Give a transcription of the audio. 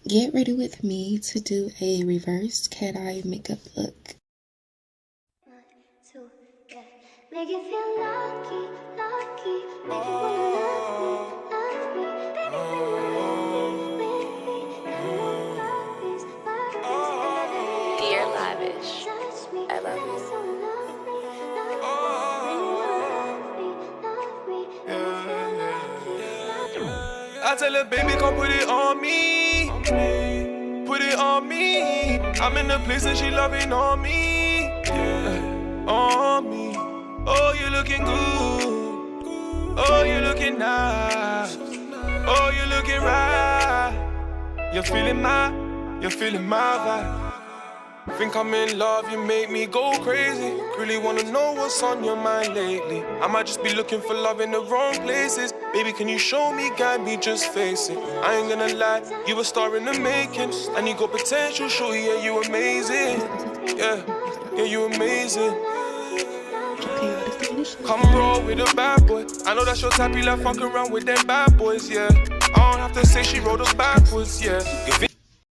Get ready with me to do a reverse cat eye makeup look. Make you feel lucky, lucky. Make you wanna love me, baby, Dear Lavish, I love you. I tell her, baby, come put it on me. Put it on me. I'm in the place and she loving on me. Yeah, on me. Oh, you looking good. Oh, you looking nice. Oh, you looking right. You're feeling my vibe. Think I'm in love, you make me go crazy. Really wanna know what's on your mind lately. I might just be looking for love in the wrong places. Baby, can you show me, guide me, just face it. I ain't gonna lie, you a star in the making. And you got potential, sure, yeah, you amazing. Yeah, you amazing. Come roll with a bad boy. I know that's your type, you like fuck around with them bad boys, yeah. I don't have to say she rolled us backwards, yeah.